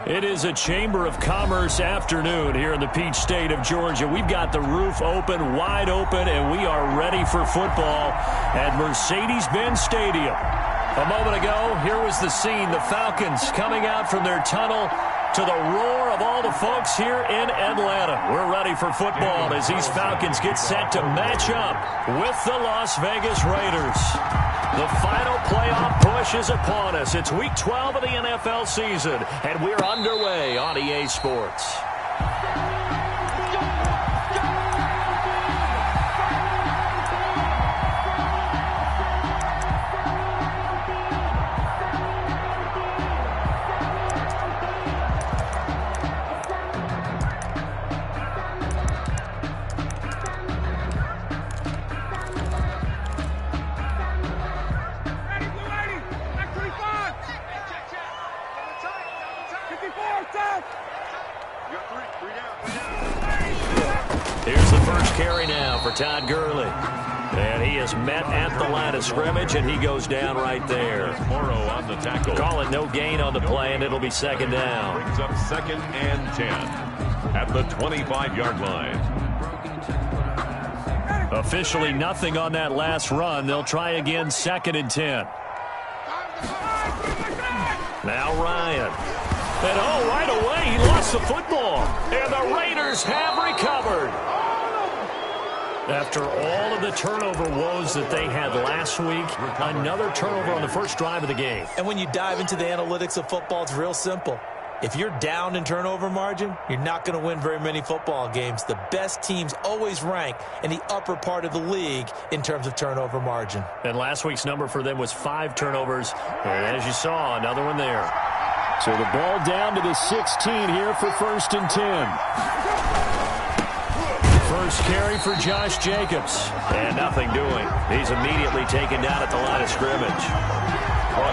It is a Chamber of Commerce afternoon here in the Peach State of Georgia. We've got the roof open, wide open, and we are ready for football at Mercedes-Benz Stadium. A moment ago, here was the scene. The Falcons coming out from their tunnel to the roar of all the folks here in Atlanta. We're ready for football as these Falcons get set to match up with the Las Vegas Raiders. The final playoff push is upon us. It's Week 12 of the NFL season, and we're underway on EA Sports. Here's the first carry now for Todd Gurley. And he is met at the line of scrimmage, and he goes down right there. Morrow on the tackle. Call it no gain on the play, and it'll be second down. Brings up 2nd and 10 at the 25-yard line. Officially nothing on that last run. They'll try again 2nd and 10. Now Ryan. And right away, he lost the football. And the Raiders have recovered. After all of the turnover woes that they had last week, another turnover on the first drive of the game. And when you dive into the analytics of football, it's real simple. If you're down in turnover margin, you're not going to win very many football games. The best teams always rank in the upper part of the league in terms of turnover margin. And last week's number for them was 5 turnovers. And as you saw, another one there. So the ball down to the 16 here for 1st and 10. First carry for Josh Jacobs. And nothing doing. He's immediately taken down at the line of scrimmage.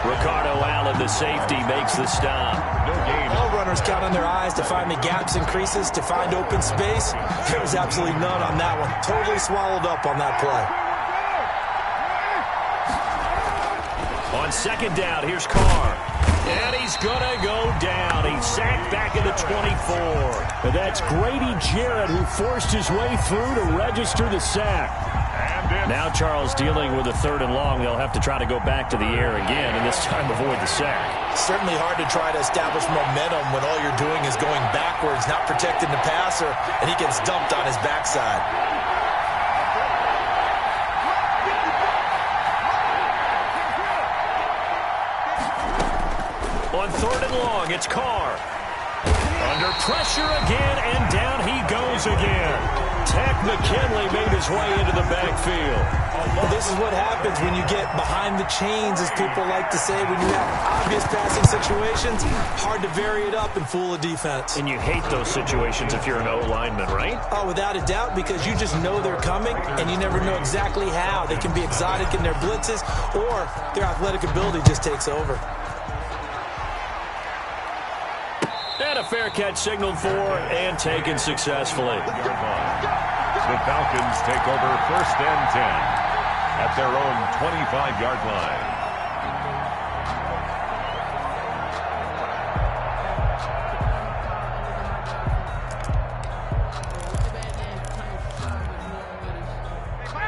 Ricardo Allen, the safety, makes the stop. No gain. All runners count on their eyes to find the gaps and creases, to find open space. There was absolutely none on that one. Totally swallowed up on that play. On 2nd down, here's Carr. And he's going to go down. He's sacked back at the 24. And that's Grady Jarrett who forced his way through to register the sack. Now Charles dealing with a 3rd and long. They'll have to try to go back to the air again, and this time avoid the sack. Certainly hard to try to establish momentum when all you're doing is going backwards, not protecting the passer, and he gets dumped on his backside. On 3rd and long, it's Carr. Under pressure again, and down he goes again. Tech McKinley made his way into the backfield. Well, this is what happens when you get behind the chains, as people like to say. When you have obvious passing situations, hard to vary it up and fool a defense. And you hate those situations if you're an O-lineman, right? Oh, without a doubt, because you just know they're coming, and you never know exactly how. They can be exotic in their blitzes, or their athletic ability just takes over. And a fair catch signaled for and taken successfully. The Falcons take over 1st and 10 at their own 25-yard line.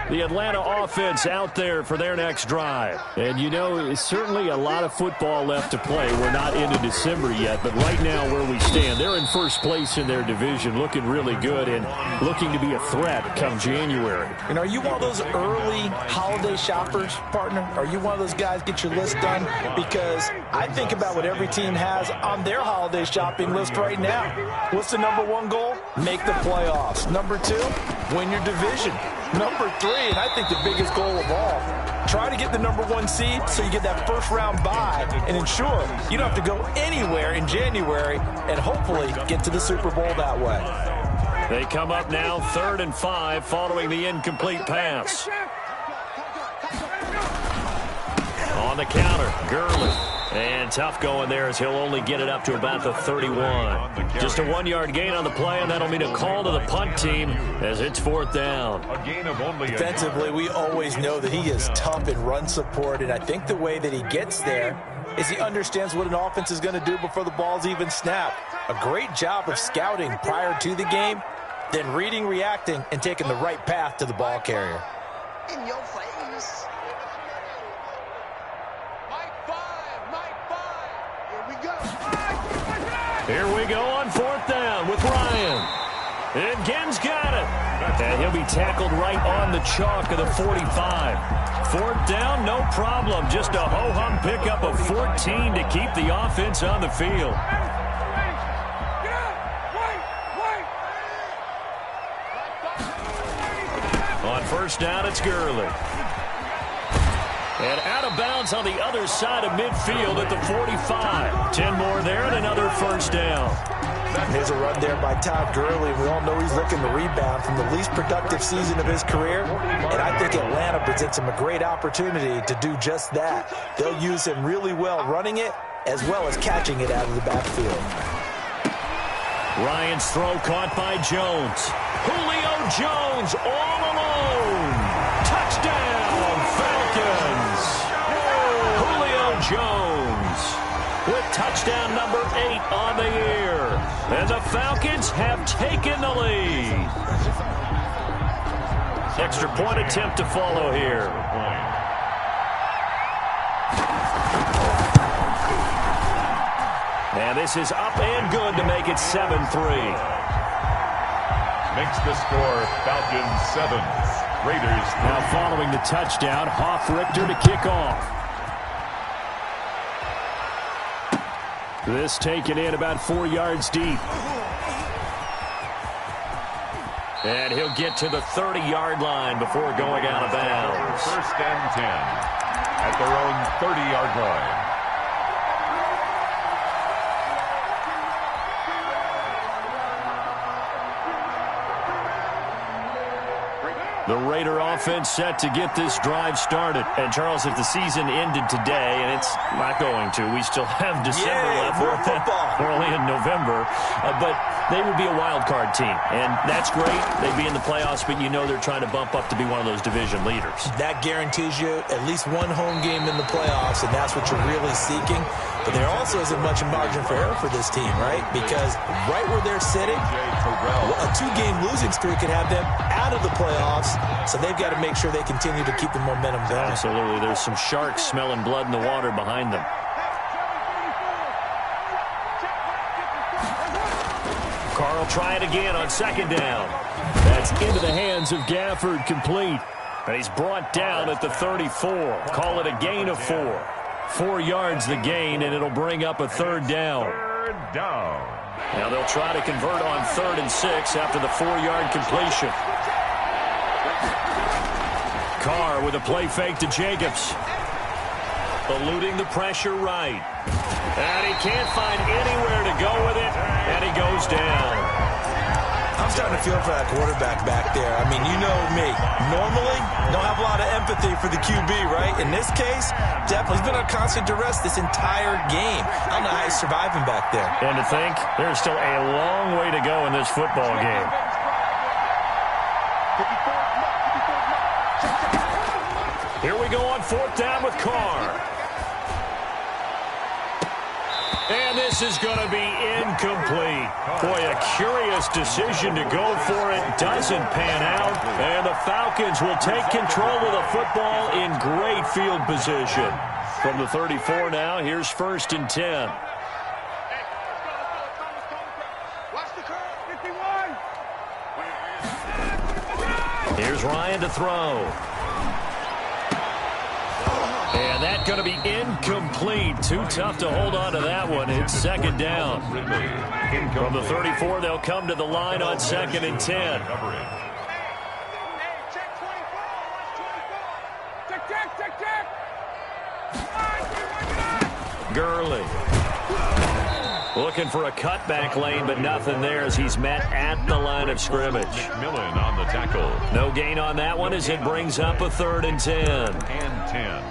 The Atlanta offense out there for their next drive. And, you know, it's certainly a lot of football left to play. We're not into December yet, but right now where we stand, they're in 1st place in their division, looking really good and looking to be a threat come January. And are you one of those early holiday shoppers, partner? Are you one of those guys get your list done? Because I think about what every team has on their holiday shopping list right now. What's the number 1 goal? Make the playoffs. Number 2, win your division. Number 3, and I think the biggest goal of all, try to get the number 1 seed so you get that first-round bye and ensure you don't have to go anywhere in January and hopefully get to the Super Bowl that way. They come up now 3rd and 5 following the incomplete pass. On the counter, Gurley. And tough going there as he'll only get it up to about the 31. Just a 1-yard gain on the play, and that'll mean a call to the punt team as it's 4th down. Defensively, we always know that he is tough in run support, and I think the way that he gets there is he understands what an offense is going to do before the ball's even snapped. A great job of scouting prior to the game, then reading, reacting, and taking the right path to the ball carrier. In your face. Here we go on 4th down with Ryan. And Gen's got it. And he'll be tackled right on the chalk of the 45. 4th down, no problem. Just a ho-hum pickup of 14 to keep the offense on the field. On 1st down, it's Gurley. And out of bounds on the other side of midfield at the 45. 10 more there and another 1st down. There's a run there by Todd Gurley. We all know he's looking to rebound from the least productive season of his career. And I think Atlanta presents him a great opportunity to do just that. They'll use him really well running it as well as catching it out of the backfield. Ryan's throw caught by Jones. Julio Jones all alone. Touchdown, Falcons. Julio Jones with touchdown number 8 on the year. And the Falcons have taken the lead. Extra point attempt to follow here. And this is up and good to make it 7-3. Makes the score Falcons 7. Raiders 3. Now following the touchdown, Richter to kick off. This taken in about 4 yards deep. And he'll get to the 30-yard line before going out of bounds. 1st and 10 at their own 30-yard line. The Raider offense set to get this drive started. And, Charles, if the season ended today, and it's not going to, we still have December left. More football. We're only in November. But they would be a wild card team. And that's great. They'd be in the playoffs, but you know they're trying to bump up to be one of those division leaders. That guarantees you at least one home game in the playoffs, and that's what you're really seeking. But there also isn't much margin for error for this team, right? Because right where they're sitting, a 2-game losing streak could have them out of the playoffs, so they've got to make sure they continue to keep the momentum going. Absolutely. There's some sharks smelling blood in the water behind them. Carl try it again on 2nd down. That's into the hands of Gafford, complete. And he's brought down at the 34. Call it a gain of 4. 4 yards the gain, and it'll bring up a 3rd down. 3rd down. Now they'll try to convert on 3rd and 6 after the 4-yard completion. Carr with a play fake to Jacobs. Eluding the pressure right. And he can't find anywhere to go with it, and he goes down. I'm starting to feel for that quarterback back there. I mean, you know me. Normally, don't have a lot of empathy for the QB, right? In this case, definitely he's been on constant duress this entire game. I don't know how he's surviving back there. And to think, there's still a long way to go in this football game. Here we go on 4th down with Carr. And this is going to be incomplete. Boy, a curious decision to go for it. Doesn't pan out. And the Falcons will take control of the football in great field position. From the 34 now, here's 1st and 10. Here's Ryan to throw. And that's going to be incomplete. Too tough to hold on to that one. It's 2nd down. From the 34, they'll come to the line on 2nd and 10. Gurley. Looking for a cutback lane, but nothing there as he's met at the line of scrimmage. McMillan on the tackle. No gain on that one as it brings up a 3rd and 10. And 10.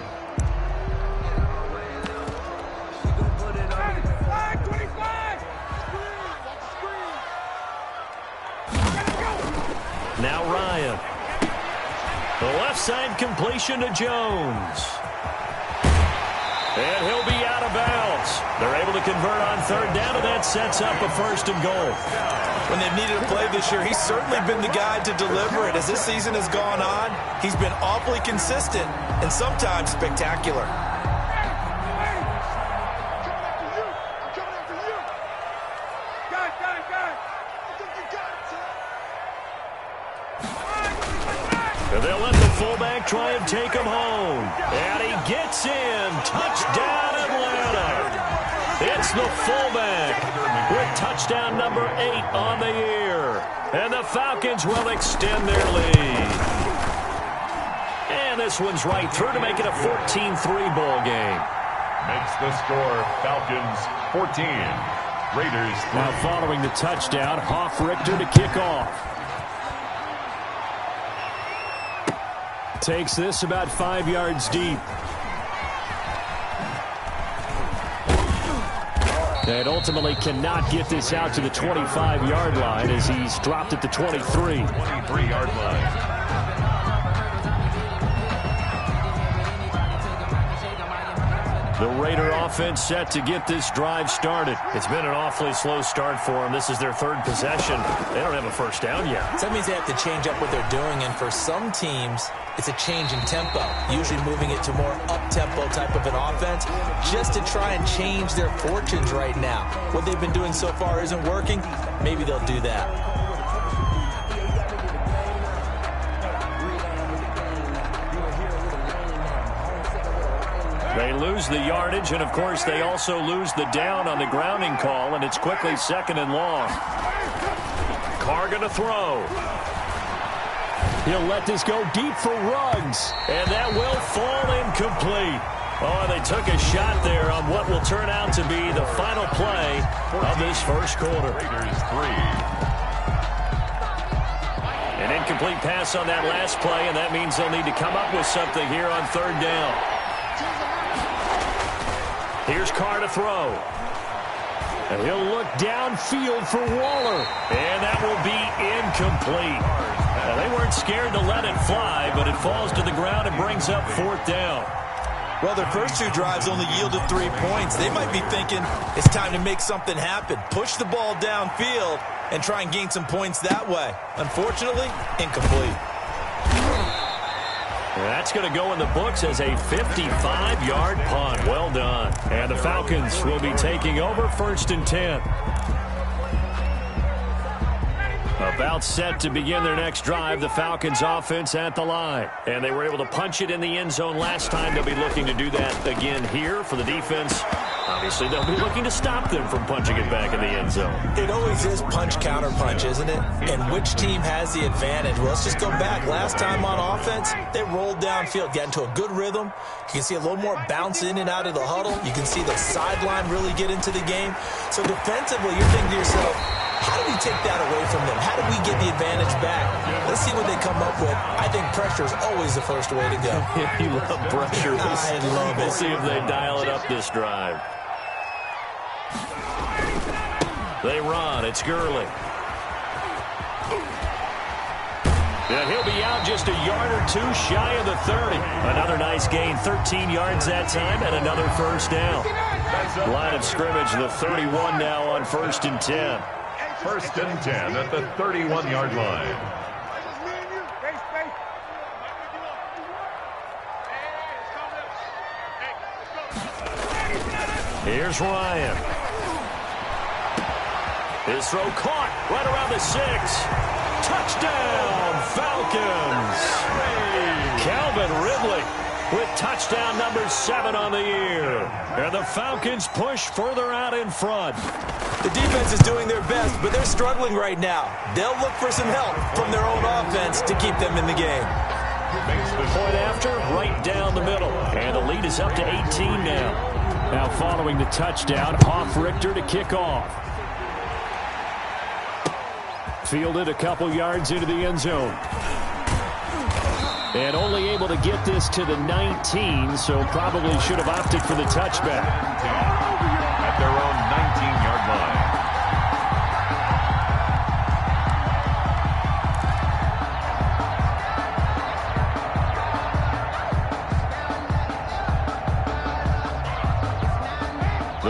The left side completion to Jones. And he'll be out of bounds. They're able to convert on third down, and that sets up a 1st and goal. When they've needed a play this year, he's certainly been the guy to deliver it. As this season has gone on, he's been awfully consistent and sometimes spectacular. And they'll let the fullback try and take him home. And he gets in. Touchdown, Atlanta. It's the fullback with touchdown number 8 on the year. And the Falcons will extend their lead. And this one's right through to make it a 14-3 ball game. Makes the score Falcons 14. Raiders 3. Now following the touchdown, Richter to kick off. Takes this about 5 yards deep. And ultimately cannot get this out to the 25-yard line as he's dropped at the 23. 23-yard line. The Raider offense set to get this drive started. It's been an awfully slow start for them. This is their 3rd possession. They don't have a 1st down yet. So that means they have to change up what they're doing, and for some teams, it's a change in tempo, usually moving it to more up-tempo type of an offense just to try and change their fortunes right now. What they've been doing so far isn't working. Maybe they'll do that. They lose the yardage, and of course they also lose the down on the grounding call, and it's quickly 2nd and long. Carr going to throw. He'll let this go deep for Ruggs, and that will fall incomplete. Oh, they took a shot there on what will turn out to be the final play of this 1st quarter. Raiders 3. An incomplete pass on that last play, and that means they'll need to come up with something here on 3rd down. Here's Carr to throw. And he'll look downfield for Waller. And that will be incomplete. Now, they weren't scared to let it fly, but it falls to the ground and brings up 4th down. Well, their first 2 drives only yielded 3 points. They might be thinking it's time to make something happen. Push the ball downfield and try and gain some points that way. Unfortunately, incomplete. That's going to go in the books as a 55-yard punt. Well done. And the Falcons will be taking over 1st and 10. About set to begin their next drive, the Falcons offense at the line. And they were able to punch it in the end zone last time. They'll be looking to do that again here for the defense. Obviously, they'll be looking to stop them from punching it back in the end zone. It always is punch-counter-punch, isn't it? And which team has the advantage? Well, let's just go back. Last time on offense, they rolled downfield, got into a good rhythm. You can see a little more bounce in and out of the huddle. You can see the sideline really get into the game. So defensively, you're thinking to yourself, how do we take that away from them? How do we get the advantage back? Let's see what they come up with. I think pressure is always the first way to go. You love pressure. I love it. We'll see if they dial it up this drive. They run. It's Gurley. And he'll be out just a yard or 2 shy of the 30. Another nice gain, 13 yards that time, and another 1st down. Line of scrimmage, the 31 now on 1st and 10. 1st and 10 at the 31-yard line. Here's Ryan. His throw caught right around the 6. Touchdown, Falcons. Calvin Ridley with touchdown number 7 on the year. And the Falcons push further out in front. The defense is doing their best, but they're struggling right now. They'll look for some help from their own offense to keep them in the game. Point after, right down the middle. And the lead is up to 18 now. Now following the touchdown, Richter to kick off. Fielded a couple yards into the end zone. And only able to get this to the 19, so probably should have opted for the touchback. At their own 19-yard line.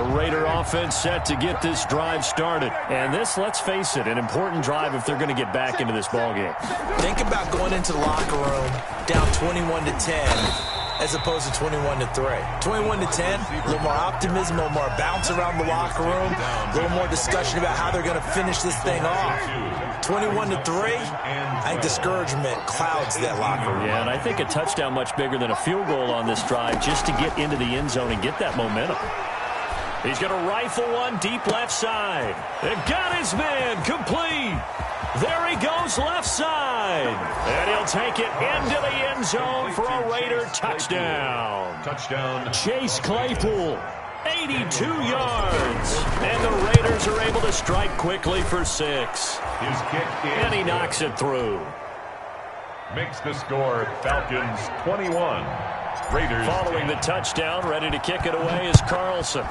Raider offense set to get this drive started. And this, let's face it, an important drive if they're going to get back into this ballgame. Think about going into the locker room down 21-10 as opposed to 21-3. 21-10, a little more optimism, a little more bounce around the locker room, a little more discussion about how they're going to finish this thing off. 21-3, I think discouragement clouds that locker room. Yeah, and I think a touchdown much bigger than a field goal on this drive just to get into the end zone and get that momentum. He's going to rifle one deep left side. They've got his man complete. There he goes left side. And he'll take it into the end zone for a Raider touchdown. Touchdown. Chase Claypool, 82 yards. And the Raiders are able to strike quickly for 6. His kick is and he knocks it through. Makes the score Falcons 21. Raiders following the touchdown, ready to kick it away is Carlson.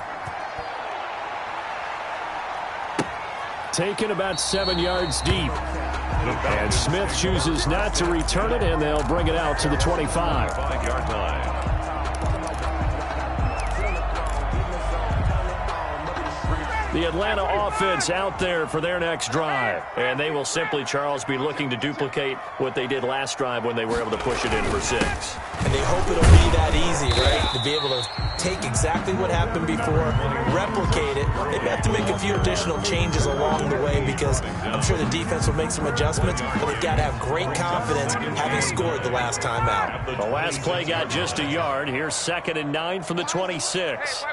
Taken about 7 yards deep. And Smith chooses not to return it, and they'll bring it out to the 25. 5-yard line. The Atlanta offense out there for their next drive. And they will simply, Charles, be looking to duplicate what they did last drive when they were able to push it in for 6. And they hope it'll be that easy, right? To be able to take exactly what happened before, replicate it. They may have to make a few additional changes along the way because I'm sure the defense will make some adjustments, but they've got to have great confidence having scored the last time out. The last play got just a yard. Here's 2nd and 9 from the 26.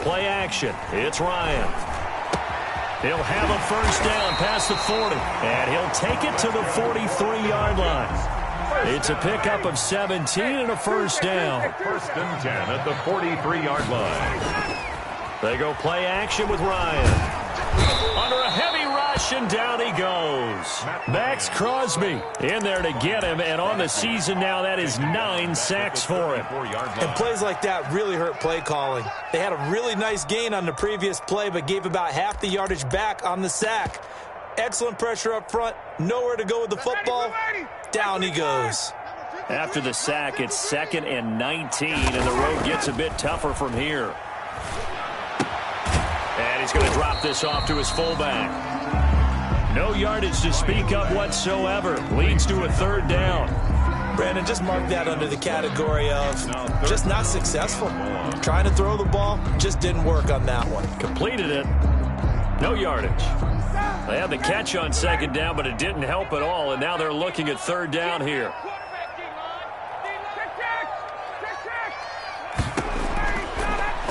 Play action. It's Ryan. He'll have a first down past the 40. And he'll take it to the 43-yard line. It's a pickup of 17 and a first down. 1st and 10 at the 43-yard line. They go play action with Ryan. Under a heavy rush, and down he goes. Max Crosby in there to get him, and on the season now, that is 9 sacks for him. And plays like that really hurt play calling. They had a really nice gain on the previous play, but gave about half the yardage back on the sack. Excellent pressure up front, nowhere to go with the football. Down he goes. After the sack, it's 2nd and 19, and the road gets a bit tougher from here. And he's going to drop this off to his fullback. No yardage to speak of whatsoever. Leads to a 3rd down. Brandon, just mark that under the category of just not successful. Trying to throw the ball, just didn't work on that one. Completed it. No yardage. They had the catch on 2nd down, but it didn't help at all, and now they're looking at 3rd down here.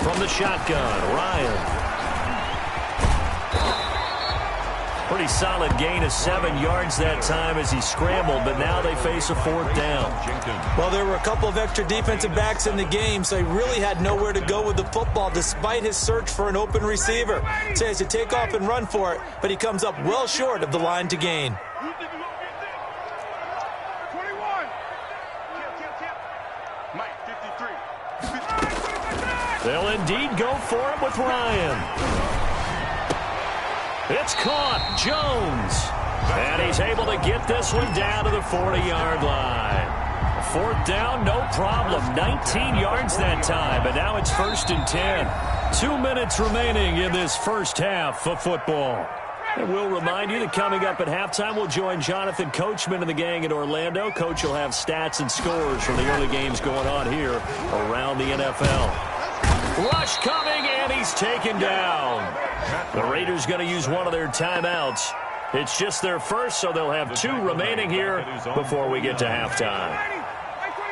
From the shotgun, Ryan. Pretty solid gain of 7 yards that time as he scrambled, but now they face a 4th down. Well, there were a couple of extra defensive backs in the game, so he really had nowhere to go with the football despite his search for an open receiver. So he has to take off and run for it, but he comes up well short of the line to gain. They'll indeed go for it with Ryan. It's caught. Jones. And he's able to get this one down to the 40-yard line. 4th down, no problem. 19 yards that time, but now it's 1st and 10. 2 minutes remaining in this first half of football. And we'll remind you that coming up at halftime, we'll join Jonathan Coachman and the gang in Orlando. Coach will have stats and scores from the early games going on here around the NFL. Rush coming, and he's taken down. The Raiders going to use one of their timeouts. It's just their first, so they'll have 2 remaining here before we get to halftime.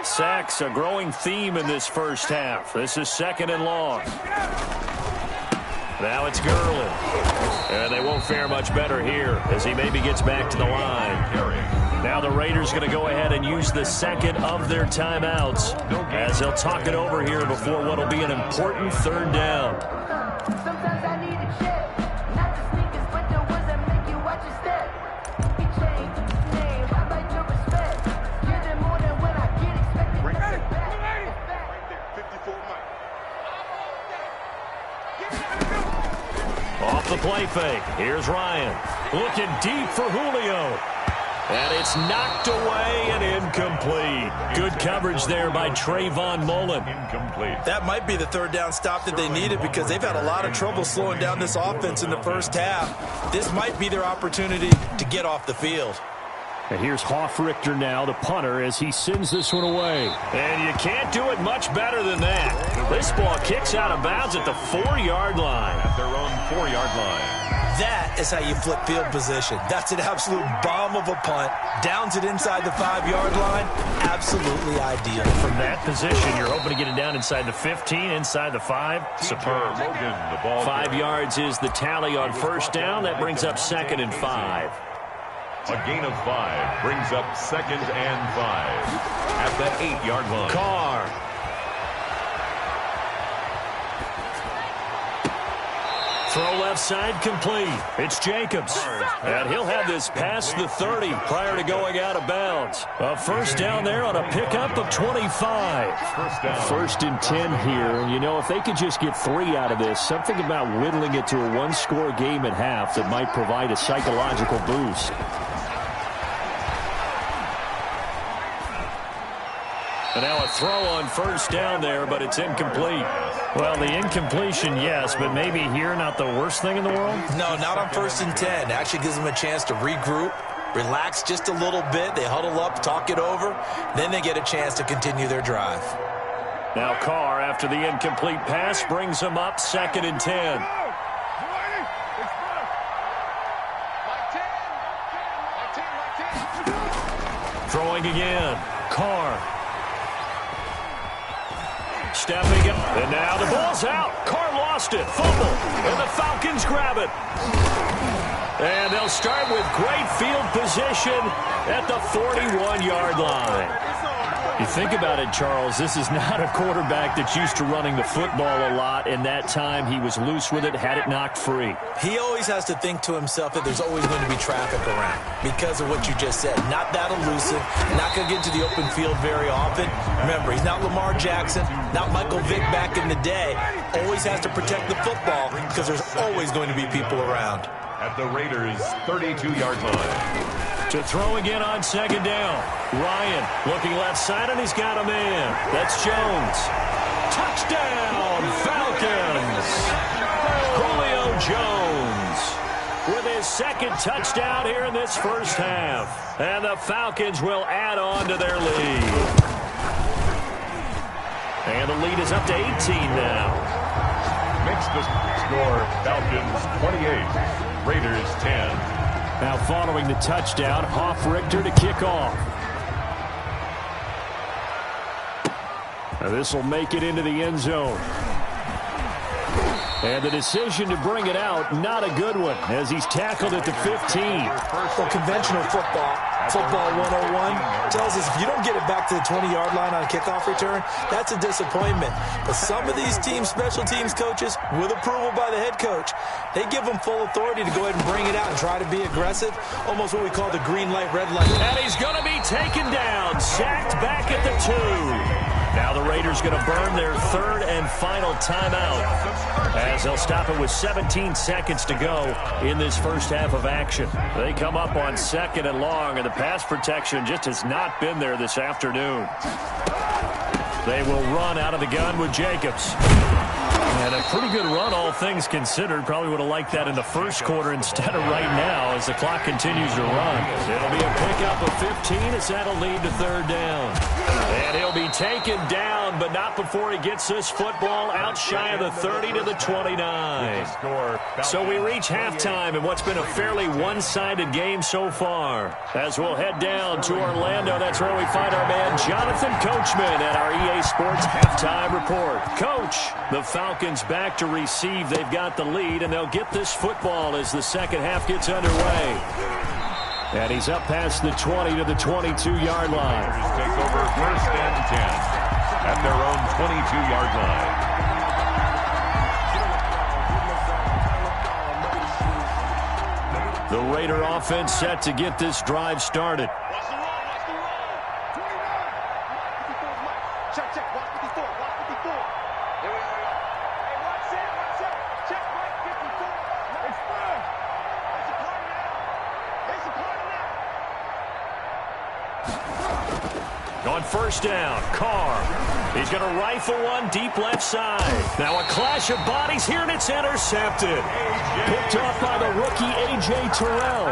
Sacks, a growing theme in this first half. This is 2nd and long. Now it's Gurley. And they won't fare much better here as he maybe gets back to the line. Now the Raiders going to go ahead and use the 2nd of their timeouts as they'll talk it over here before what will be an important 3rd down. Sometimes I need a check, not the sneakers, but the ones that make you watch your step. You change the name, I like your respect. Give them more than when I get expected. Bring it back. Right there, 54 Mike. Off the play fake. Here's Ryan. Looking deep for Julio. And it's knocked away and incomplete. Good Good coverage there by Trayvon Mullen. Incomplete. That might be the third down stop that they needed because they've had a lot of trouble slowing down this offense in the first half. This might be their opportunity to get off the field. And here's Hoffrichter now, the punter, as he sends this one away. And you can't do it much better than that. This ball kicks out of bounds at the 4-yard line. At their own 4-yard line. That is how you flip field position. That's an absolute bomb of a punt. Downs it inside the 5-yard line. Absolutely ideal. From that position, you're hoping to get it down inside the 15, inside the 5. Superb. Logan, the ball 5 yards is the tally on first down. That brings up 2nd and 5. A gain of 5 brings up 2nd and 5 at the 8-yard line. Carr. Throw left side complete. It's Jacobs. And he'll have this past the 30 prior to going out of bounds. A first down there on a pickup of 25. First down. 1st and 10 here. You know, if they could just get 3 out of this, something about whittling it to a 1-score game at half that might provide a psychological boost. And now a throw on first down there, but it's incomplete. Well, the incompletion, yes, but maybe here not the worst thing in the world? No, not on 1st and 10. Actually gives them a chance to regroup, relax just a little bit. They huddle up, talk it over. Then they get a chance to continue their drive. Now Carr, after the incomplete pass, brings them up 2nd and 10. Throwing again. Carr. Stepping up. And now the ball's out. Carr lost it. Fumble. And the Falcons grab it. And they'll start with great field position at the 41-yard line. You think about it, Charles, this is not a quarterback that's used to running the football a lot, and that time he was loose with it, had it knocked free. He always has to think to himself that there's always going to be traffic around because of what you just said. Not that elusive, not going to get into the open field very often. Remember, he's not Lamar Jackson, not Michael Vick back in the day. Always has to protect the football because there's always going to be people around. At the Raiders' 32-yard line. To throw again on 2nd down. Ryan looking left side, and he's got a man. That's Jones. Touchdown, Falcons. Julio Jones with his 2nd touchdown here in this first half. And the Falcons will add on to their lead. And the lead is up to 18 now. Makes the score Falcons 28, Raiders 10. Now following the touchdown, Hoffrichter to kick off. Now this will make it into the end zone. And the decision to bring it out, not a good one, as he's tackled at the 15. Well, conventional football 101, tells us if you don't get it back to the 20-yard line on a kickoff return, that's a disappointment. But some of these teams, special teams coaches, with approval by the head coach, they give them full authority to go ahead and bring it out and try to be aggressive, almost what we call the green light, red light. And he's going to be taken down, sacked back at the 2. Now the Raiders going to burn their 3rd and final timeout as they'll stop it with 17 seconds to go in this first half of action. They come up on 2nd and long, and the pass protection just has not been there this afternoon. They will run out of the gun with Jacobs. And a pretty good run, all things considered. Probably would have liked that in the first quarter instead of right now as the clock continues to run. It'll be a pickup of 15 as that'll lead to 3rd down. And he'll be taken down, but not before he gets this football out shy of the 30 to the 29. So we reach halftime in what's been a fairly one-sided game so far. As we'll head down to Orlando, that's where we find our man Jonathan Coachman at our EA Sports Halftime Report. Coach, the Falcons back to receive. They've got the lead, and they'll get this football as the second half gets underway. And he's up past the 20 to the 22-yard line. Take over 1st and 10 at their own 22-yard line. The Raider offense set to get this drive started. On first down, Carr. He's going to rifle one deep left side. Now a clash of bodies here, and it's intercepted. Picked off by the rookie A.J. Terrell.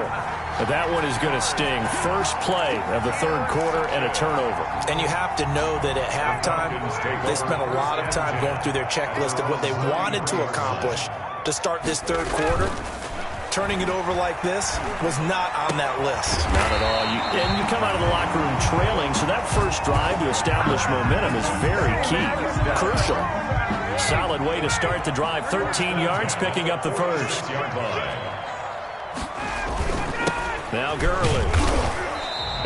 But that one is going to sting. First play of the third quarter and a turnover. And you have to know that at halftime, they spent a lot of time going through their checklist of what they wanted to accomplish to start this third quarter. Turning it over like this was not on that list. Not at all. And you come out of the locker room trailing, so that first drive to establish momentum is very key. Crucial. Solid way to start the drive. 13 yards, picking up the first. Now Gurley.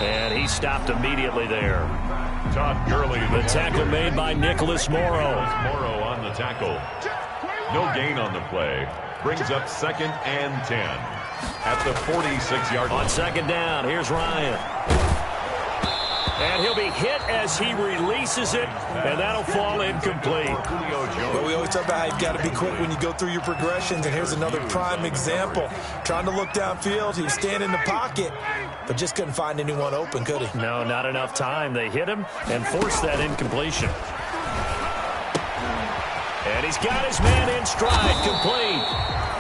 And he stopped immediately there. Todd Gurley. The tackle made by Nicholas Morrow. Morrow on the tackle. No gain on the play. Brings up 2nd and 10 at the 46-yard line. On second down, here's Ryan. And he'll be hit as he releases it, and that'll fall incomplete. But we always talk about how you've got to be quick when you go through your progressions, and here's another prime example. Trying to look downfield, he was standing in the pocket, but just couldn't find anyone open, could he? No, not enough time. They hit him and forced that incompletion. And he's got his man in stride, complete.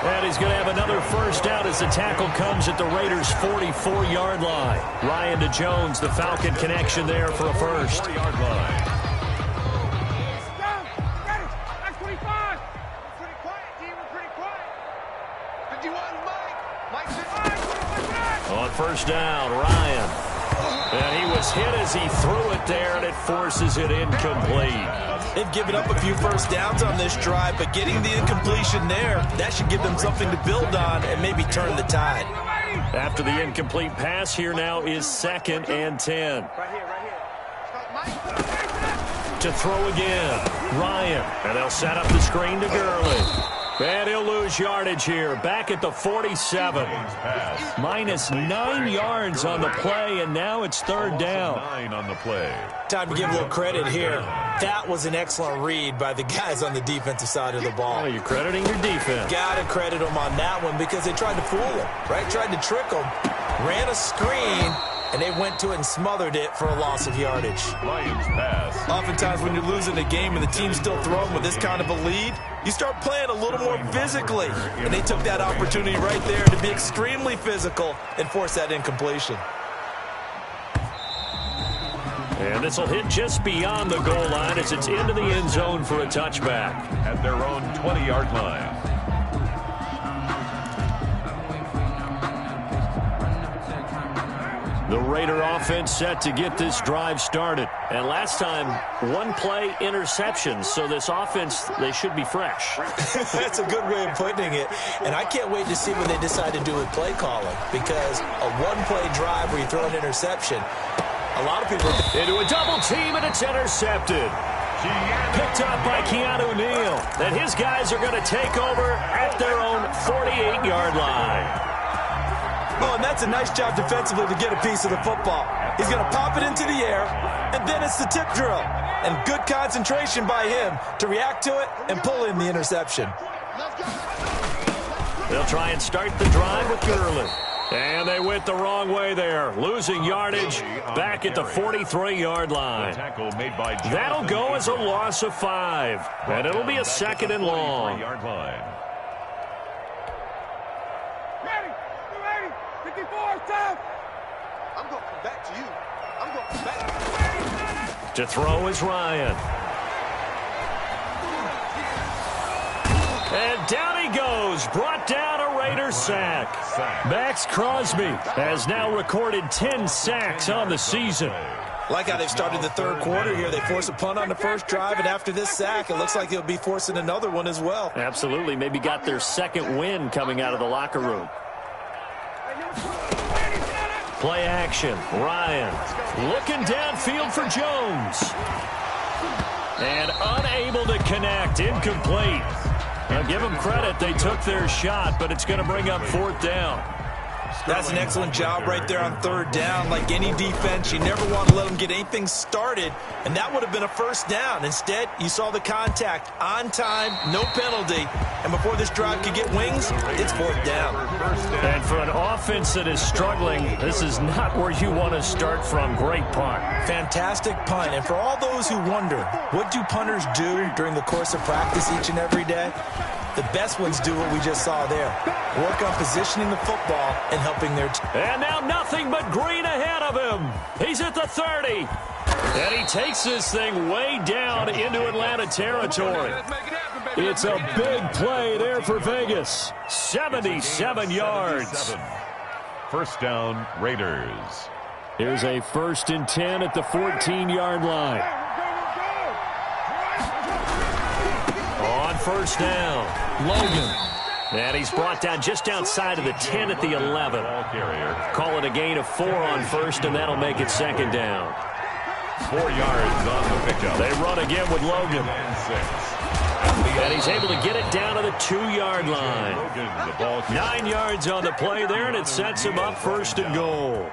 And he's going to have another first down as the tackle comes at the Raiders' 44-yard line. Ryan to Jones, the Falcon connection there for a first. 40-yard line. On first down, Ryan. And he was hit as he threw it there, and it forces it incomplete. They've given up a few first downs on this drive, but getting the incompletion there, that should give them something to build on and maybe turn the tide. After the incomplete pass, here now is 2nd and 10. To throw again, Ryan. And they'll set up the screen to Gurley. And he'll lose yardage here, back at the 47. Minus 9 yards on the play, and now it's third down. 9 on the play. Time to give a little credit here. That was an excellent read by the guys on the defensive side of the ball. Oh, you're crediting your defense. Got to credit them on that one because they tried to fool him, right? Tried to trick him. Ran a screen, and they went to it and smothered it for a loss of yardage. Lions pass. Oftentimes when you're losing a game and the team's still throwing with this kind of a lead, you start playing a little more physically. And they took that opportunity right there to be extremely physical and force that incompletion. And this will hit just beyond the goal line as it's into the end zone for a touchback. At their own 20-yard line. The Raider offense set to get this drive started. And last time, one play interception. So this offense, they should be fresh. That's a good way of putting it. And I can't wait to see what they decide to do with play calling. Because a one-play drive where you throw an interception, a lot of people... Into a double team, and it's intercepted. Picked up by Keanu Neal. And his guys are going to take over at their own 48-yard line. Oh, and that's a nice job defensively to get a piece of the football. He's going to pop it into the air, and then it's the tip drill. And good concentration by him to react to it and pull in the interception. They'll try and start the drive with Gurley. And they went the wrong way there, losing yardage back at the 43-yard line. That'll go as a loss of 5, and it'll be a 2nd and long. I'm going to come back to you. I'm going to come back to you. To throw is Ryan. And down he goes. Brought down a Raider sack. Max Crosby has now recorded 10 sacks on the season. Like how they've started the third quarter here. They force a punt on the first drive, and after this sack, it looks like they'll be forcing another one as well. Absolutely. Maybe got their second win coming out of the locker room. Play action. Ryan looking downfield for Jones. And unable to connect. Incomplete. Now give them credit. They took their shot, but it's going to bring up 4th down. That's an excellent job right there on third down. Like any defense, you never want to let them get anything started, and that would have been a first down. Instead, you saw the contact on time, no penalty, and before this drive could get wings, it's fourth down. And for an offense that is struggling, this is not where you want to start from. Great punt. Fantastic punt. And for all those who wonder, what do punters do during the course of practice each and every day? The best ones do what we just saw there. Work on positioning the football and helping their team. And now nothing but green ahead of him. He's at the 30. And he takes this thing way down into Atlanta territory. It's a big play there for Vegas. 77 yards. First down, Raiders. Here's a 1st and 10 at the 14-yard line. On first down, Logan. And he's brought down just outside of the 10 at the 11. Call it a gain of 4 on first, and that'll make it 2nd down. 4 yards on the pickup. They run again with Logan. And he's able to get it down to the 2-yard line. 9 yards on the play there, and it sets him up 1st and goal.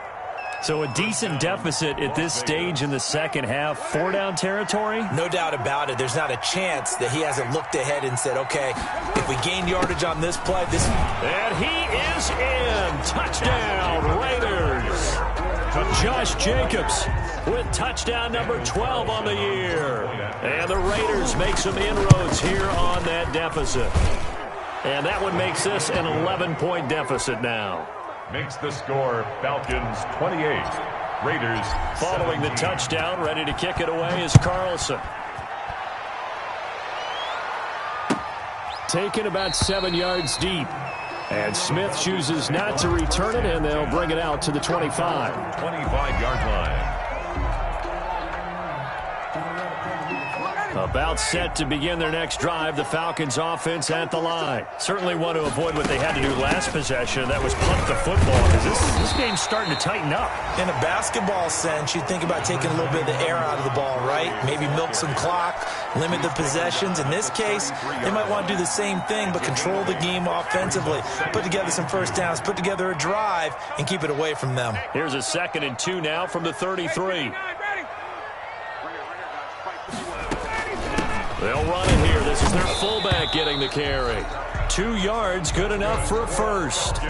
So a decent deficit at this stage in the second half. 4-down territory? No doubt about it. There's not a chance that he hasn't looked ahead and said, okay, if we gain yardage on this play, this... And he is in. Touchdown, Raiders. Josh Jacobs with touchdown number 12 on the year. And the Raiders make some inroads here on that deficit. And that one makes this an 11-point deficit now. Makes the score Falcons 28. Raiders following 17. The touchdown, ready to kick it away is Carlson. Taken about 7 yards deep. And Smith chooses not to return it, and they'll bring it out to the 25. 25-yard line. About set to begin their next drive, the Falcons offense at the line. Certainly want to avoid what they had to do last possession. That was punt the football, because this game's starting to tighten up. In a basketball sense, you think about taking a little bit of the air out of the ball, right? Maybe milk some clock, limit the possessions. In this case, they might want to do the same thing, but control the game offensively. Put together some first downs, put together a drive, and keep it away from them. Here's a 2nd and 2 now from the 33. They'll run it here. This is their fullback getting the carry. 2 yards, good enough for a first.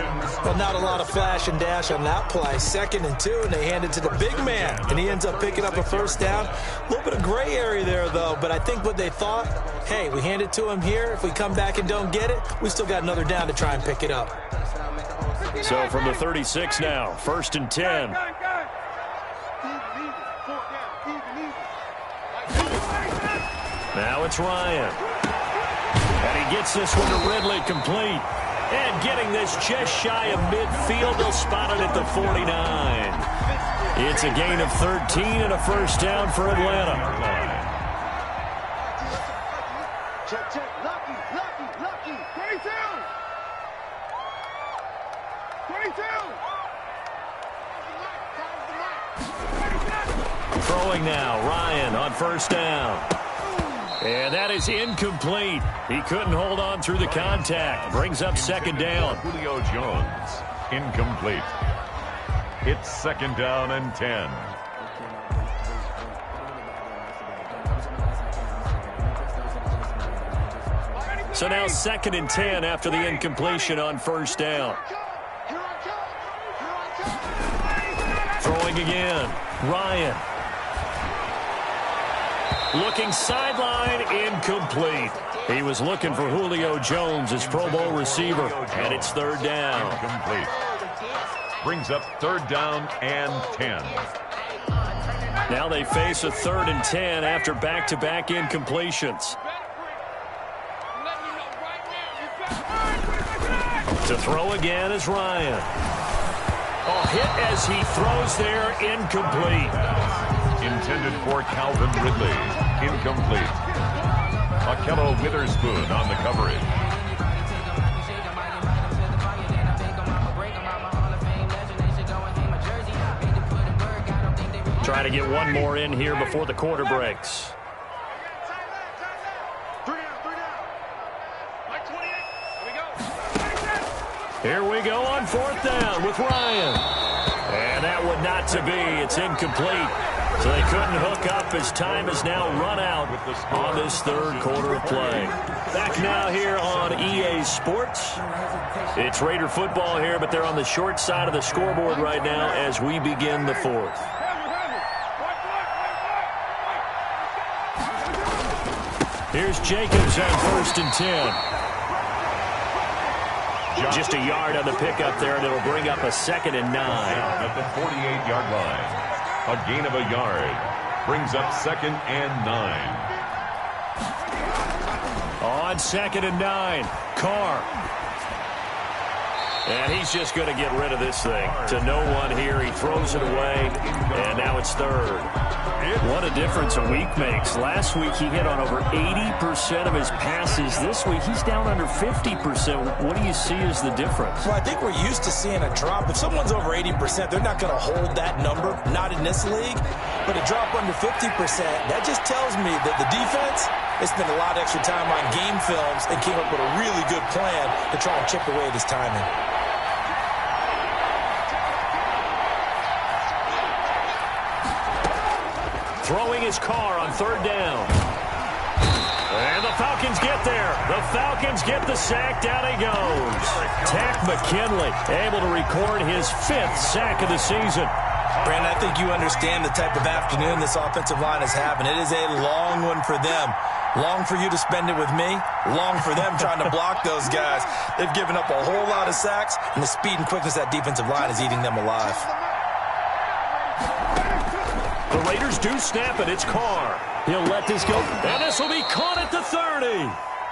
Well, not a lot of flash and dash on that play. 2nd and 2, and they hand it to the big man, and he ends up picking up a first down. A little bit of gray area there, though, but I think what they thought, hey, we hand it to him here. If we come back and don't get it, we still got another down to try and pick it up. So from the 36 now, 1st and 10. Now it's Ryan. And he gets this one to Ridley complete. And getting this just shy of midfield, they'll spot it at the 49. It's a gain of 13 and a first down for Atlanta. Check, check. Lucky. 22. 22. Throwing now, Ryan on first down. And that is incomplete. He couldn't hold on through the contact. Brings up 2nd down. Julio Jones, incomplete. It's 2nd down and 10. So now 2nd and 10 after the incompletion on first down. Throwing again, Ryan. Looking sideline, incomplete. He was looking for Julio Jones, his Pro Bowl receiver, and it's 3rd down. Incomplete. Brings up 3rd down and 10. Now they face a 3rd and 10 after back-to-back incompletions. To throw again is Ryan. Oh, hit as he throws there, incomplete. Intended for Calvin Ridley. Incomplete. Akello Witherspoon on the coverage. Trying to get one more in here before the quarter breaks. Here we go on 4th down with Ryan. And that would not to be. It's incomplete. So they couldn't hook up as time is now run out on this 3rd quarter of play. Back now here on EA Sports. It's Raider football here, but they're on the short side of the scoreboard right now as we begin the 4th. Here's Jacobs on 1st and 10. Just a yard on the pickup there, and it'll bring up a 2nd and 9. At the 48-yard line. A gain of a yard. Brings up 2nd and 9. On 2nd and 9, Carr. And he's just going to get rid of this thing. To no one here. He throws it away, and now it's 3rd. What a difference a week makes. Last week he hit on over 80% of his passes. This week he's down under 50%. What do you see as the difference? Well, I think we're used to seeing a drop. If someone's over 80%, they're not going to hold that number, not in this league. But a drop under 50%, that just tells me that the defense, they spent a lot of extra time on game films and came up with a really good plan to try and chip away at his timing. Throwing his Carr on 3rd down. And the Falcons get there. The Falcons get the sack. Down he goes. Takk McKinley able to record his 5th sack of the season. Brandon, I think you understand the type of afternoon this offensive line is having. It is a long one for them. Long for you to spend it with me. Long for them trying to block those guys. They've given up a whole lot of sacks, and the speed and quickness of that defensive line is eating them alive. The Raiders do snap it. It's Carr. He'll let this go. And this will be caught at the 30.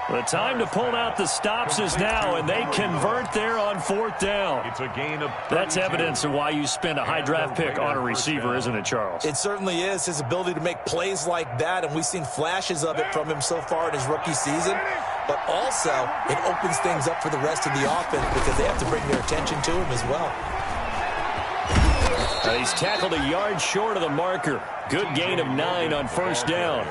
The time to pull out the stops is now, and they convert there on 4th down. It's a gain of 32. That's evidence of why you spend a high draft pick on a receiver, isn't it, Charles? It certainly is. His ability to make plays like that, and we've seen flashes of it from him so far in his rookie season. But also, it opens things up for the rest of the offense because they have to bring their attention to him as well. He's tackled a yard short of the marker. Good gain of 9 on 1st down.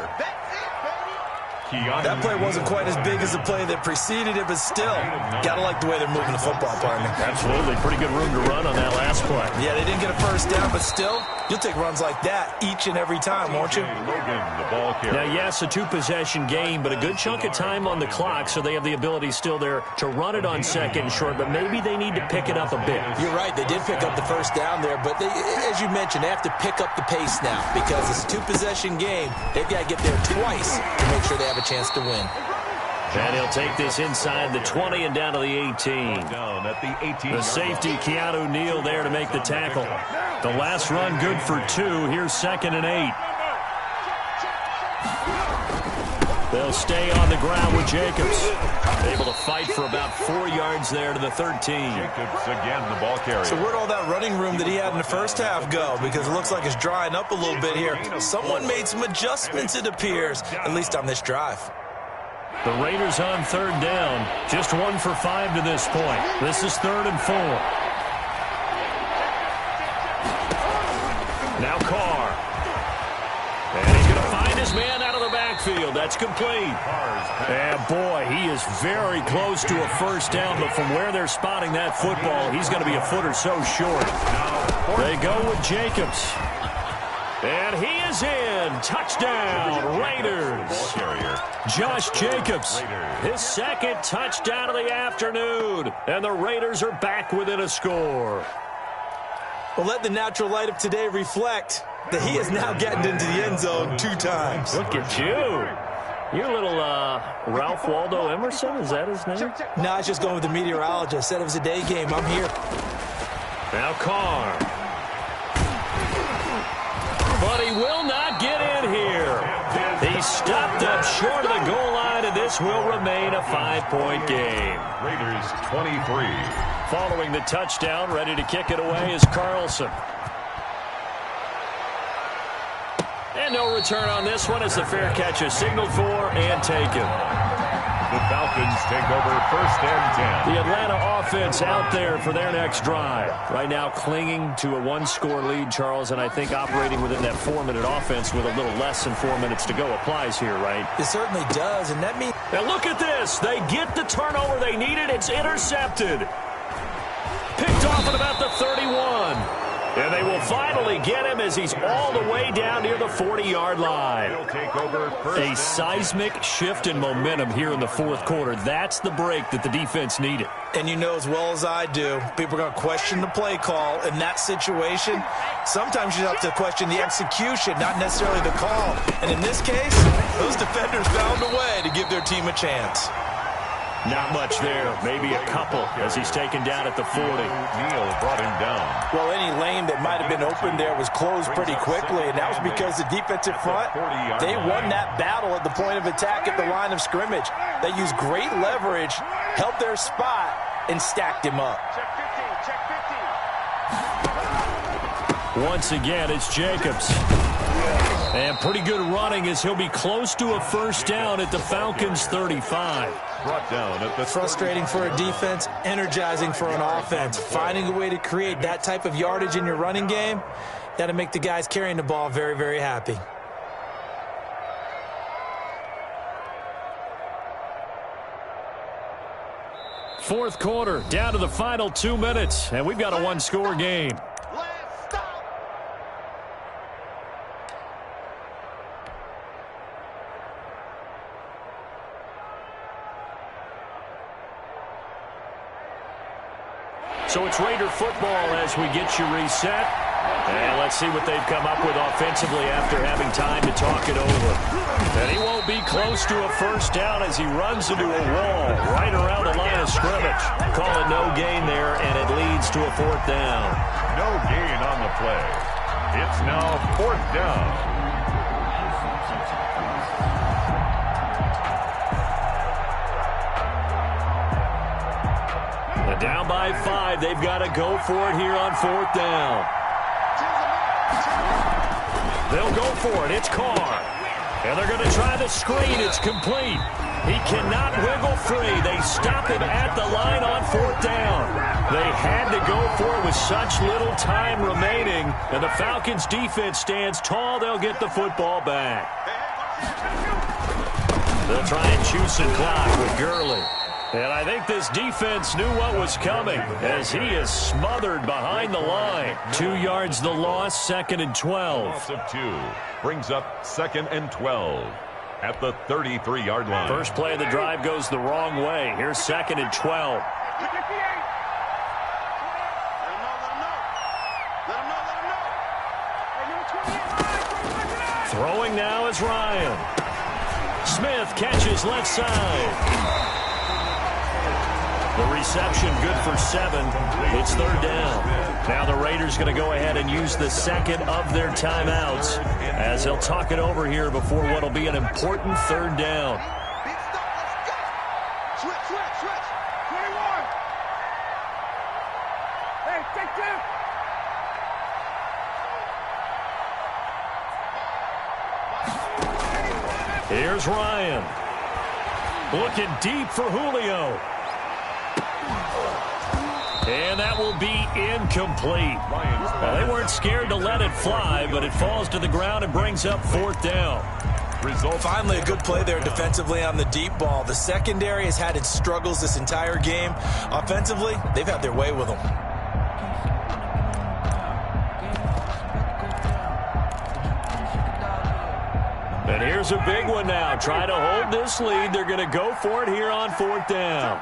That play wasn't quite as big as the play that preceded it, but still, got to like the way they're moving the football, partner. Absolutely. Pretty good room to run on that last play. Yeah, they didn't get a 1st down, but still, you'll take runs like that each and every time, won't you? Logan, the ball carrier. Now, yes, a 2-possession game, but a good chunk of time on the clock, so they have the ability still there to run it on 2nd and short, but maybe they need to pick it up a bit. You're right. They did pick up the 1st down there, but as you mentioned, they have to pick up the pace now because it's a 2-possession game. They've got to get there twice to make sure they have a chance to win. And he'll take this inside the 20 and down to the 18. Down at the 18. The safety, Keanu Neal, there to make the tackle. The last run good for 2. Here's 2nd and 8. They'll stay on the ground with Jacobs. Able to fight for about 4 yards there to the 13. Jacobs again, the ball carrier. So where'd all that running room that he had in the 1st half go? Because it looks like it's drying up a little bit here. Someone made some adjustments, it appears, at least on this drive. The Raiders on 3rd down. Just 1 for 5 to this point. This is 3rd and 4. Now Carr. And he's going to find his man out of the backfield. That's complete. And boy, he is very close to a 1st down, but from where they're spotting that football, he's going to be a foot or so short. They go with Jacobs. And he is in. Touchdown, Raiders. Josh Jacobs, his 2nd touchdown of the afternoon. And the Raiders are back within a score. Well, let the natural light of today reflect that he is now getting into the end zone 2 times. Look at you. You're a little Ralph Waldo Emerson, is that his name? No, I was just going with the meteorologist. Said it was a day game. I'm here. Now Carr. But he will not get in here. He stopped up short of the goal line, and this will remain a 5-point game. Raiders 23. Following the touchdown, ready to kick it away is Carlson. And no return on this one as the fair catch is signaled for and taken. The Falcons take over 1st and 10. The Atlanta offense out there for their next drive. Right now clinging to a 1-score lead, Charles, and I think operating within that 4-minute offense with a little less than 4 minutes to go applies here, right? It certainly does, and that means... And look at this. They get the turnover they needed. It's intercepted. off at about the 31. And they will finally get him as he's all the way down near the 40-yard line. A seismic shift in momentum here in the fourth quarter. That's the break that the defense needed. And you know as well as I do, people are going to question the play call in that situation. Sometimes you have to question the execution, not necessarily the call. And in this case, those defenders found a way to give their team a chance. Not much there, maybe a couple as he's taken down at the 40. Neal brought him down. Well, any lane that might have been open there was closed pretty quickly, and that was because the defensive front, they won that battle at the point of attack at the line of scrimmage. They used great leverage, held their spot, and stacked him up. Once again, it's Jacobs. And pretty good running as he'll be close to a first down at the Falcons' 35. Brought down at the Frustrating for a defense, energizing for an offense. Finding a way to create that type of yardage in your running game, that'll make the guys carrying the ball very, very happy. Fourth quarter, down to the final 2 minutes, and we've got a one-score game. So it's Raider football as we get you reset. And let's see what they've come up with offensively after having time to talk it over. And he won't be close to a first down as he runs into a wall right around the line of scrimmage. Call it no gain there, and it leads to a fourth down. No gain on the play. It's now fourth down. Down by 5. They've got to go for it here on fourth down. They'll go for it. It's Carr. And they're going to try the screen. It's complete. He cannot wiggle free. They stop him at the line on fourth down. They had to go for it with such little time remaining. And the Falcons defense stands tall. They'll get the football back. They'll try and choose the clock with Gurley. And I think this defense knew what was coming as he is smothered behind the line. 2 yards the loss, 2nd and 12. Loss of 2 brings up 2nd and 12 at the 33-yard line. First play of the drive goes the wrong way. Here's 2nd and 12. Throwing now is Ryan. Smith catches left side. The reception good for 7. It's third down. Now the Raiders going to go ahead and use the second of their timeouts as they'll talk it over here before what will be an important third down. Switch. 21. Hey, take 2. Here's Ryan. Looking deep for Julio. And that will be incomplete. Well, they weren't scared to let it fly, but it falls to the ground and brings up fourth down. Finally, a good play there defensively on the deep ball. The secondary has had its struggles this entire game. Offensively, they've had their way with them. And here's a big one now. Try to hold this lead. They're going to go for it here on fourth down.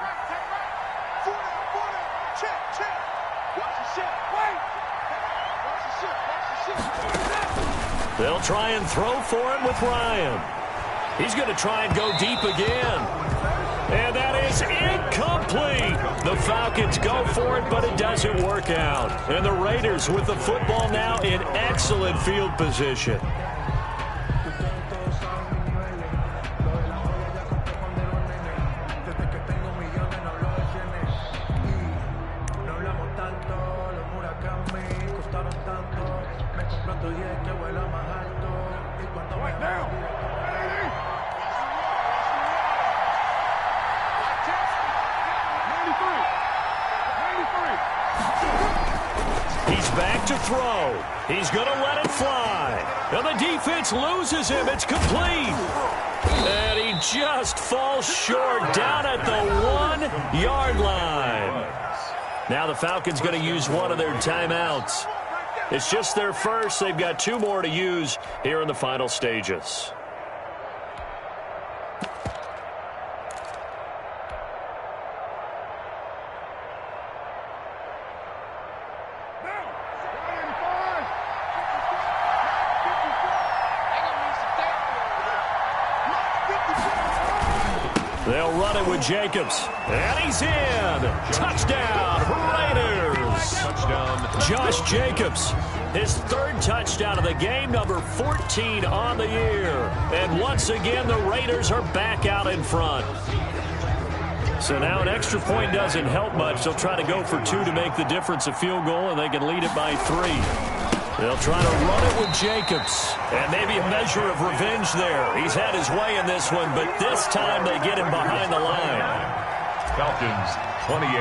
They'll try and throw for it with Ryan. He's going to try and go deep again. And that is incomplete. The Falcons go for it, but it doesn't work out. And the Raiders with the football now in excellent field position. Throw. He's going to let it fly. And the defense loses him. It's complete. And he just falls short down at the 1-yard line. Now the Falcons going to use one of their timeouts. It's just their first. They've got 2 more to use here in the final stages. They'll run it with Jacobs. And he's in. Touchdown, Raiders. Touchdown. Josh Jacobs, his 3rd touchdown of the game, number 14 on the year. And once again, the Raiders are back out in front. So now an extra point doesn't help much. They'll try to go for 2 to make the difference a field goal, and they can lead it by 3. They'll try to run it with Jacobs. And maybe a measure of revenge there. He's had his way in this one, but this time they get him behind the line. Falcons, 28.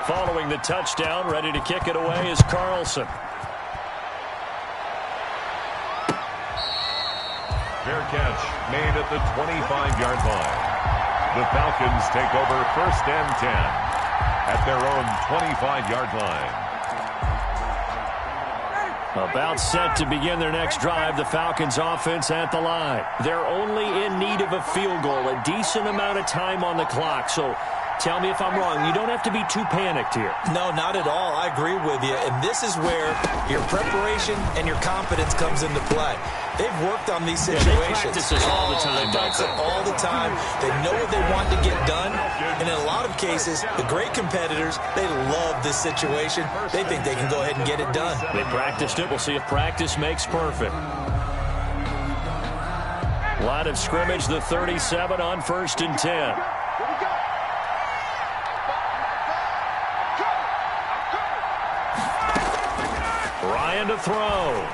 Following the touchdown, ready to kick it away is Carlson. Fair catch made at the 25-yard line. The Falcons take over 1st and 10 at their own 25-yard line. About set to begin their next drive, the Falcons offense at the line. They're only in need of a field goal, a decent amount of time on the clock. So tell me if I'm wrong. You don't have to be too panicked here. No, not at all. I agree with you. And this is where your preparation and your confidence comes into play. They've worked on these situations. They practice this all the time. They practice it all the time. They know what they want to get done. And in a lot of cases, the great competitors, they love this situation. They think they can go ahead and get it done. They practiced it. We'll see if practice makes perfect. Line of scrimmage, the 37 on 1st and 10. Ryan to throw.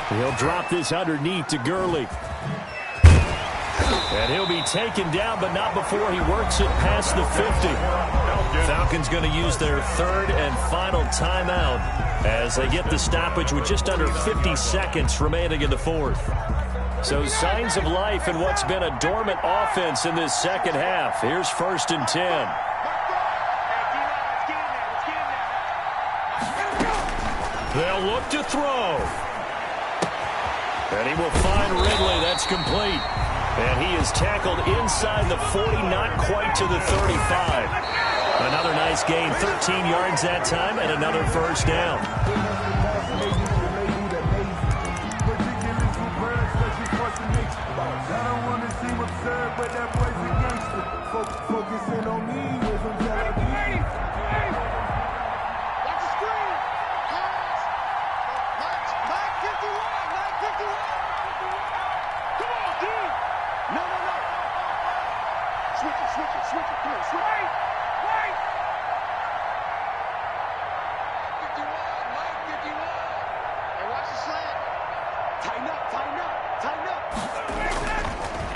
He'll drop this underneath to Gurley. And he'll be taken down, but not before he works it past the 50. Falcons going to use their 3rd and final timeout as they get the stoppage with just under 50 seconds remaining in the 4th. So signs of life in what's been a dormant offense in this second half. Here's 1st and 10. They'll look to throw. And he will find Ridley. That's complete. And he is tackled inside the 40, not quite to the 35. Another nice gain, 13 yards that time, and another 1st down.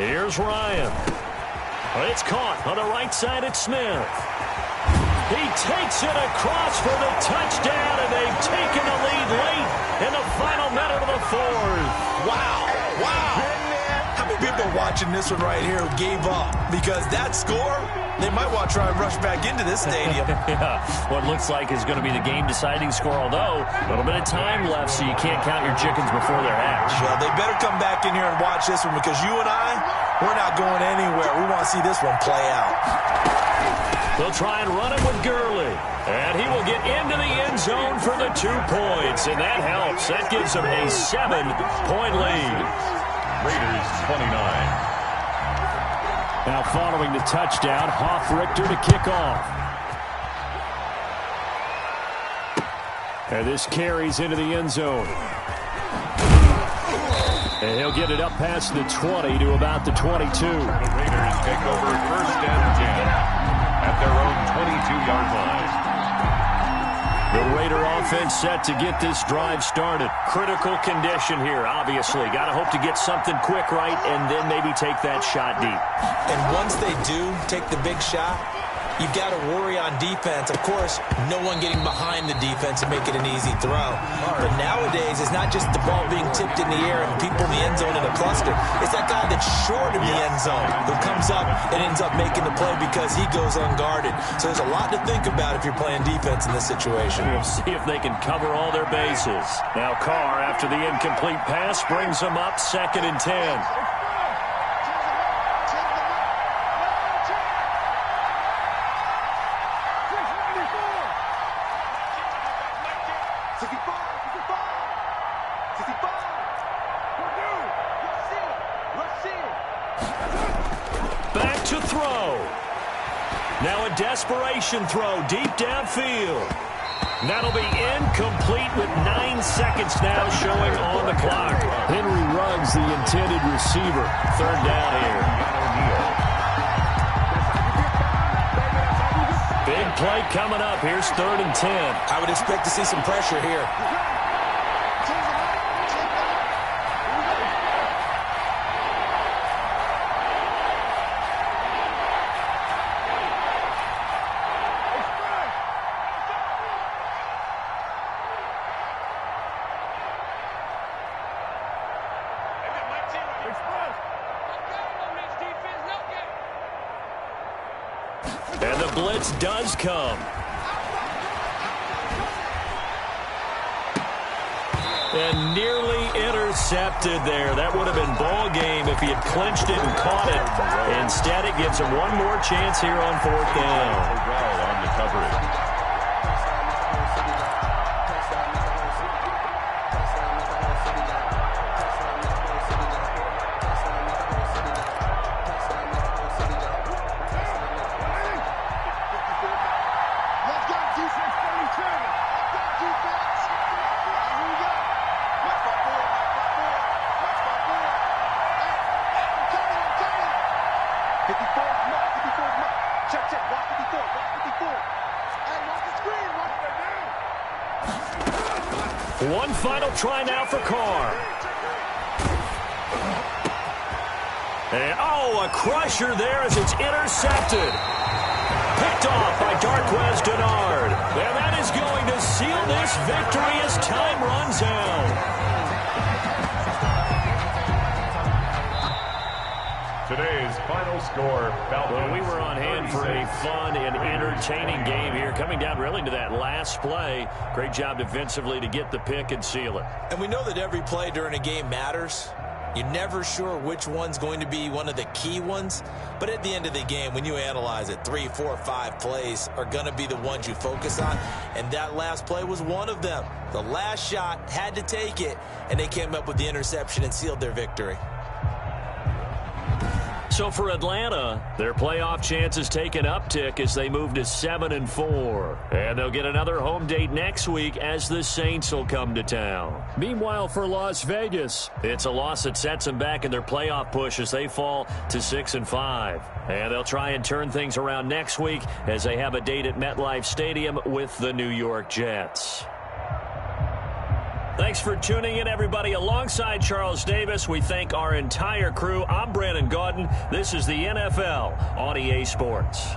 Here's Ryan. It's caught on the right side at Smith. He takes it across for the touchdown, and they've taken the lead late in the final minute of the 4th. Wow. How many people watching this one right here who gave up? Because that score, they might want to try and rush back into this stadium. Yeah, what looks like is going to be the game-deciding score, although a little bit of time left, so you can't count your chickens before they're hatched. Well, they better come back in here and watch this one, because you and I, we're not going anywhere. We want to see this one play out. They'll try and run it with Gurley. And he will get into the end zone for the 2 points. And that helps. That gives them a 7-point lead. Raiders 29. Now following the touchdown, Hoff-Richter to kick off. And this carries into the end zone. And he'll get it up past the 20 to about the 22. The Raiders take over 1st and 10 at their own 22-yard line. The Raider offense set to get this drive started. Critical condition here, obviously. Got to hope to get something quick right and then maybe take that shot deep. And once they do take the big shot, you've got to worry on defense. Of course, no one getting behind the defense and make it an easy throw. But nowadays, it's not just the ball being tipped in the air and people in the end zone in a cluster. It's that guy that's short of the end zone who comes up and ends up making the play because he goes unguarded. So there's a lot to think about if you're playing defense in this situation. We'll see if they can cover all their bases. Now Carr, after the incomplete pass, brings them up 2nd and 10. Back to throw. Now a desperation throw deep downfield. That'll be incomplete with 9 seconds now showing on the clock. Henry Ruggs, the intended receiver. 3rd down here. Big play coming up. Here's 3rd and 10. I would expect to see some pressure here. And the blitz does come. And nearly intercepted there. That would have been ball game if he had clinched it and caught it. Instead, it gives him one more chance here on 4th down. Well on the coverage. One final try now for Carr. And, a crusher there as it's intercepted. Picked off by Darquez Denard. And that is going to seal this victory as time runs out. Today's final score, Falcons. Well, we were on hand for a fun and entertaining game here. Coming down really to that last play. Great job defensively to get the pick and seal it. And we know that every play during a game matters. You're never sure which one's going to be one of the key ones. But at the end of the game, when you analyze it, 3, 4, 5 plays are going to be the ones you focus on. And that last play was one of them. The last shot had to take it, and they came up with the interception and sealed their victory. So for Atlanta, their playoff chances take an uptick as they move to 7-4. And they'll get another home date next week as the Saints will come to town. Meanwhile, for Las Vegas, it's a loss that sets them back in their playoff push as they fall to 6-5. And they'll try and turn things around next week as they have a date at MetLife Stadium with the New York Jets. Thanks for tuning in, everybody. Alongside Charles Davis, we thank our entire crew. I'm Brandon Gaudin. This is the NFL on EA Sports.